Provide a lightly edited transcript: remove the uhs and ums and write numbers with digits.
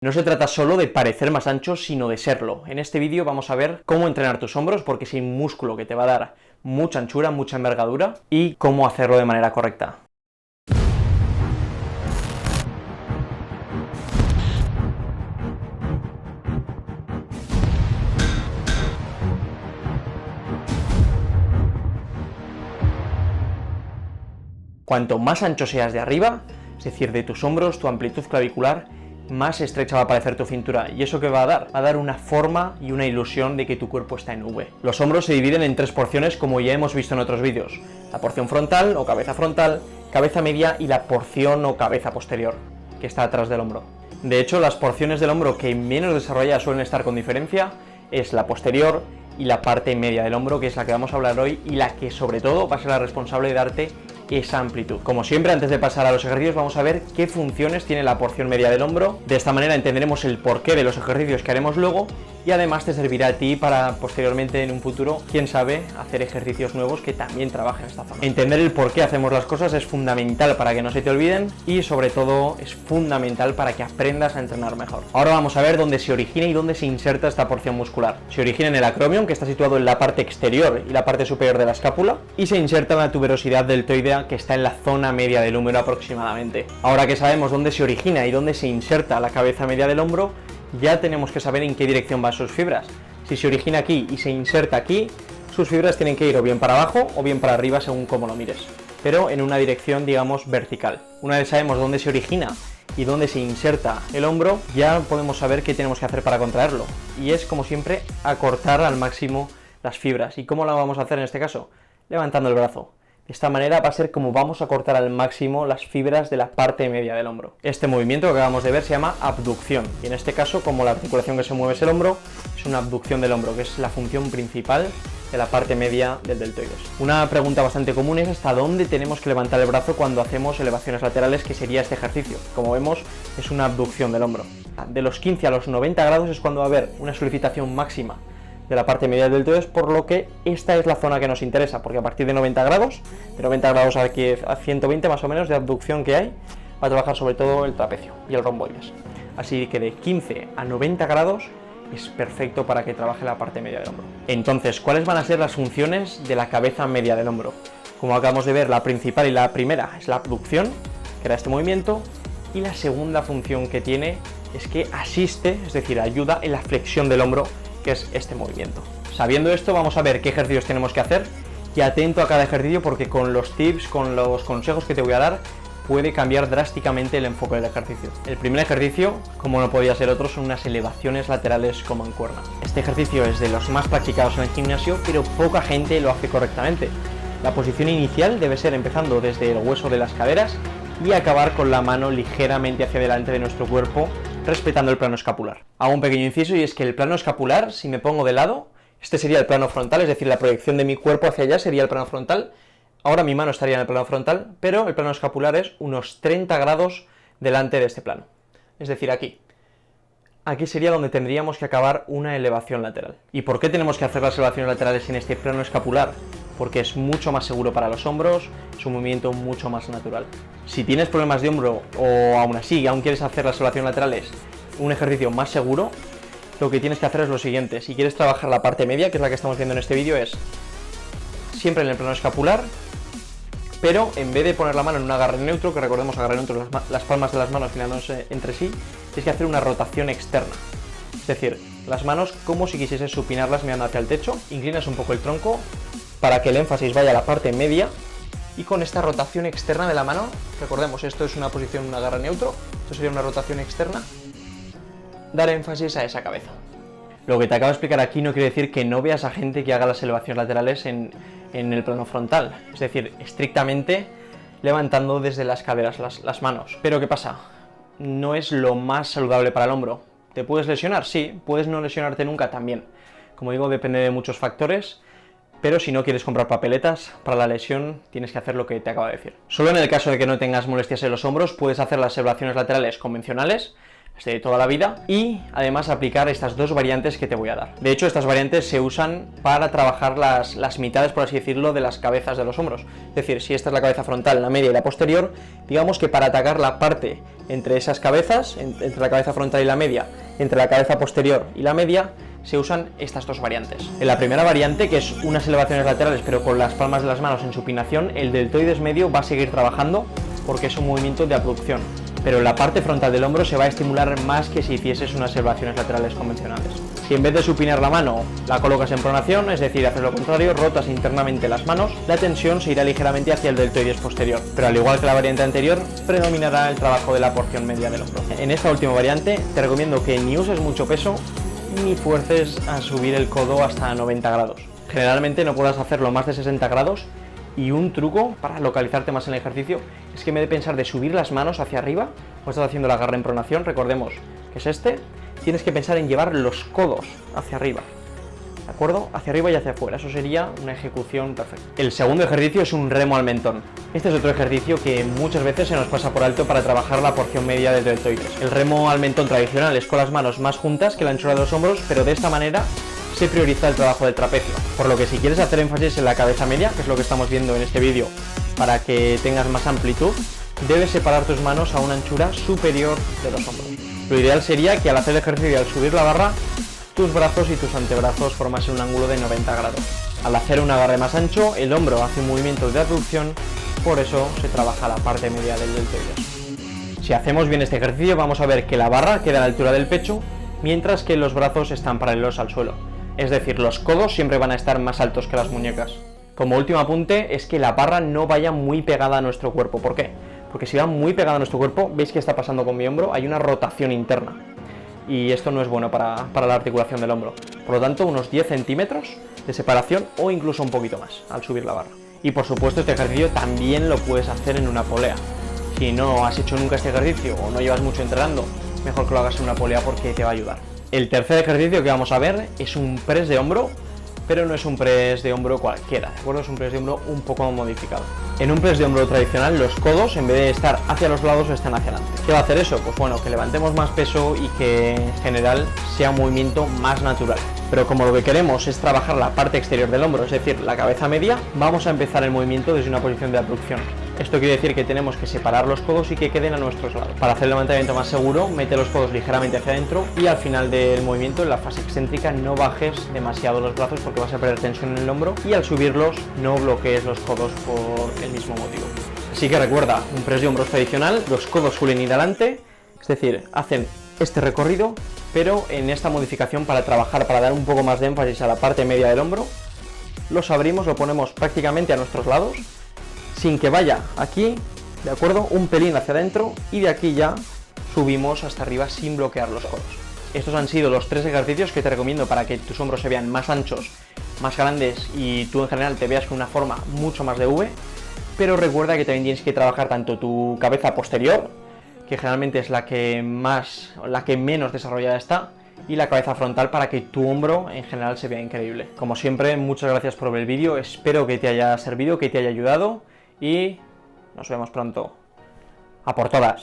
No se trata solo de parecer más ancho, sino de serlo. En este vídeo vamos a ver cómo entrenar tus hombros, porque es un músculo que te va a dar mucha anchura, mucha envergadura, y cómo hacerlo de manera correcta. Cuanto más ancho seas de arriba, es decir, de tus hombros, tu amplitud clavicular, más estrecha va a parecer tu cintura. ¿Y eso qué va a dar? Va a dar una forma y una ilusión de que tu cuerpo está en V. Los hombros se dividen en tres porciones, como ya hemos visto en otros vídeos. La porción frontal o cabeza media y la porción o cabeza posterior, que está atrás del hombro. De hecho, las porciones del hombro que menos desarrolladas suelen estar con diferencia es la posterior y la parte media del hombro, que es la que vamos a hablar hoy y la que sobre todo va a ser la responsable de darte esa amplitud. Como siempre, antes de pasar a los ejercicios, vamos a ver qué funciones tiene la porción media del hombro. De esta manera entenderemos el porqué de los ejercicios que haremos luego y además te servirá a ti para posteriormente en un futuro, quién sabe, hacer ejercicios nuevos que también trabajen esta zona. Entender el por qué hacemos las cosas es fundamental para que no se te olviden y sobre todo es fundamental para que aprendas a entrenar mejor. Ahora vamos a ver dónde se origina y dónde se inserta esta porción muscular. Se origina en el acromion, que está situado en la parte exterior y la parte superior de la escápula, y se inserta en la tuberosidad deltoidea, que está en la zona media del húmero aproximadamente. Ahora que sabemos dónde se origina y dónde se inserta la cabeza media del hombro, ya tenemos que saber en qué dirección van sus fibras. Si se origina aquí y se inserta aquí, sus fibras tienen que ir o bien para abajo o bien para arriba según cómo lo mires, pero en una dirección, digamos, vertical. Una vez sabemos dónde se origina y dónde se inserta el hombro, ya podemos saber qué tenemos que hacer para contraerlo, y es, como siempre, acortar al máximo las fibras. ¿Y cómo lo vamos a hacer en este caso? Levantando el brazo. De esta manera va a ser como vamos a cortar al máximo las fibras de la parte media del hombro. Este movimiento que acabamos de ver se llama abducción, y en este caso, como la articulación que se mueve es el hombro, es una abducción del hombro, que es la función principal de la parte media del deltoides. Una pregunta bastante común es hasta dónde tenemos que levantar el brazo cuando hacemos elevaciones laterales, que sería este ejercicio. Como vemos, es una abducción del hombro. De los 15 a los 90 grados es cuando va a haber una solicitación máxima de la parte media del deltoides, por lo que esta es la zona que nos interesa, porque a partir de 90 grados aquí a 120 más o menos de abducción que hay, va a trabajar sobre todo el trapecio y el romboides. Así que de 15 a 90 grados es perfecto para que trabaje la parte media del hombro. Entonces, ¿cuáles van a ser las funciones de la cabeza media del hombro? Como acabamos de ver, la principal y la primera es la abducción, que era este movimiento, y la segunda función que tiene es que asiste, es decir, ayuda en la flexión del hombro, que es este movimiento. Sabiendo esto, vamos a ver qué ejercicios tenemos que hacer, y atento a cada ejercicio porque con los tips, con los consejos que te voy a dar, puede cambiar drásticamente el enfoque del ejercicio. El primer ejercicio, como no podía ser otro, son unas elevaciones laterales con mancuerna. Este ejercicio es de los más practicados en el gimnasio, pero poca gente lo hace correctamente. La posición inicial debe ser empezando desde el hueso de las caderas y acabar con la mano ligeramente hacia delante de nuestro cuerpo, respetando el plano escapular. Hago un pequeño inciso, y es que el plano escapular, si me pongo de lado, este sería el plano frontal, es decir, la proyección de mi cuerpo hacia allá sería el plano frontal. Ahora mi mano estaría en el plano frontal, pero el plano escapular es unos 30 grados delante de este plano. Es decir, aquí. Aquí sería donde tendríamos que acabar una elevación lateral. ¿Y por qué tenemos que hacer las elevaciones laterales en este plano escapular? Porque es mucho más seguro para los hombros, es un movimiento mucho más natural. Si tienes problemas de hombro o aún así aún quieres hacer las elevaciones laterales, un ejercicio más seguro, lo que tienes que hacer es lo siguiente. Si quieres trabajar la parte media, que es la que estamos viendo en este vídeo, es siempre en el plano escapular, pero en vez de poner la mano en un agarre neutro, que recordemos agarre neutro, las palmas de las manos afilándose entre sí, tienes que hacer una rotación externa. Es decir, las manos como si quisieses supinarlas mirando hacia el techo, inclinas un poco el tronco para que el énfasis vaya a la parte media, y con esta rotación externa de la mano, recordemos, esto es una posición, un agarre neutro, esto sería una rotación externa, dar énfasis a esa cabeza. Lo que te acabo de explicar aquí no quiere decir que no veas a gente que haga las elevaciones laterales en el plano frontal, es decir, estrictamente levantando desde las caderas las manos. Pero ¿qué pasa? No es lo más saludable para el hombro. ¿Te puedes lesionar? Sí. ¿Puedes no lesionarte nunca? También. Como digo, depende de muchos factores, pero si no quieres comprar papeletas para la lesión, tienes que hacer lo que te acabo de decir. Solo en el caso de que no tengas molestias en los hombros, puedes hacer las elevaciones laterales convencionales, de toda la vida, y además aplicar estas dos variantes que te voy a dar. De hecho, estas variantes se usan para trabajar las mitades, por así decirlo, de las cabezas de los hombros. Es decir, si esta es la cabeza frontal, la media y la posterior, digamos que para atacar la parte entre esas cabezas, entre la cabeza frontal y la media, entre la cabeza posterior y la media, se usan estas dos variantes. En la primera variante, que es unas elevaciones laterales pero con las palmas de las manos en supinación, el deltoides medio va a seguir trabajando porque es un movimiento de abducción, pero en la parte frontal del hombro se va a estimular más que si hicieses unas elevaciones laterales convencionales. Si en vez de supinar la mano la colocas en pronación, es decir, haces lo contrario, rotas internamente las manos, la tensión se irá ligeramente hacia el deltoides posterior, pero al igual que la variante anterior, predominará el trabajo de la porción media del hombro. En esta última variante te recomiendo que ni uses mucho peso ni fuerces a subir el codo hasta 90 grados. Generalmente no podrás hacerlo más de 60 grados, y un truco para localizarte más en el ejercicio es que en vez de pensar de subir las manos hacia arriba, o estás haciendo el agarre en pronación, recordemos que es tienes que pensar en llevar los codos hacia arriba, ¿de acuerdo? Hacia arriba y hacia afuera, eso sería una ejecución perfecta. El segundo ejercicio es un remo al mentón. Este es otro ejercicio que muchas veces se nos pasa por alto para trabajar la porción media del deltoides. El remo al mentón tradicional es con las manos más juntas que la anchura de los hombros, pero de esta manera se prioriza el trabajo del trapecio, por lo que si quieres hacer énfasis en la cabeza media, que es lo que estamos viendo en este vídeo, para que tengas más amplitud, debes separar tus manos a una anchura superior de los hombros. Lo ideal sería que al hacer el ejercicio y al subir la barra, tus brazos y tus antebrazos formasen un ángulo de 90 grados. Al hacer un agarre más ancho, el hombro hace un movimiento de abducción, por eso se trabaja la parte media del deltoides. Si hacemos bien este ejercicio, vamos a ver que la barra queda a la altura del pecho, mientras que los brazos están paralelos al suelo. Es decir, los codos siempre van a estar más altos que las muñecas. Como último apunte es que la barra no vaya muy pegada a nuestro cuerpo. ¿Por qué? Porque si va muy pegada a nuestro cuerpo, veis que está pasando con mi hombro, hay una rotación interna. Y esto no es bueno para la articulación del hombro. Por lo tanto, unos 10 centímetros de separación o incluso un poquito más al subir la barra. Y por supuesto, este ejercicio también lo puedes hacer en una polea. Si no has hecho nunca este ejercicio o no llevas mucho entrenando, mejor que lo hagas en una polea porque te va a ayudar. El tercer ejercicio que vamos a ver es un press de hombro, pero no es un press de hombro cualquiera, ¿de acuerdo? Es un press de hombro un poco modificado. En un press de hombro tradicional, los codos, en vez de estar hacia los lados, están hacia adelante. ¿Qué va a hacer eso? Pues bueno, que levantemos más peso y que en general sea un movimiento más natural. Pero como lo que queremos es trabajar la parte exterior del hombro, es decir, la cabeza media, vamos a empezar el movimiento desde una posición de abducción. Esto quiere decir que tenemos que separar los codos y que queden a nuestros lados. Para hacer el levantamiento más seguro, mete los codos ligeramente hacia adentro y al final del movimiento, en la fase excéntrica, no bajes demasiado los brazos porque vas a perder tensión en el hombro, y al subirlos no bloquees los codos por el mismo motivo. Así que recuerda, un press de hombros tradicional, los codos suelen ir adelante, es decir, hacen este recorrido, pero en esta modificación, para trabajar, para dar un poco más de énfasis a la parte media del hombro, los abrimos, lo ponemos prácticamente a nuestros lados, sin que vaya aquí, ¿de acuerdo? Un pelín hacia adentro, y de aquí ya subimos hasta arriba sin bloquear los codos. Estos han sido los 3 ejercicios que te recomiendo para que tus hombros se vean más anchos, más grandes y tú en general te veas con una forma mucho más de V, pero recuerda que también tienes que trabajar tanto tu cabeza posterior, que generalmente es la que menos desarrollada está, y la cabeza frontal, para que tu hombro en general se vea increíble. Como siempre, muchas gracias por ver el vídeo, espero que te haya servido, que te haya ayudado, y nos vemos pronto. ¡A por todas!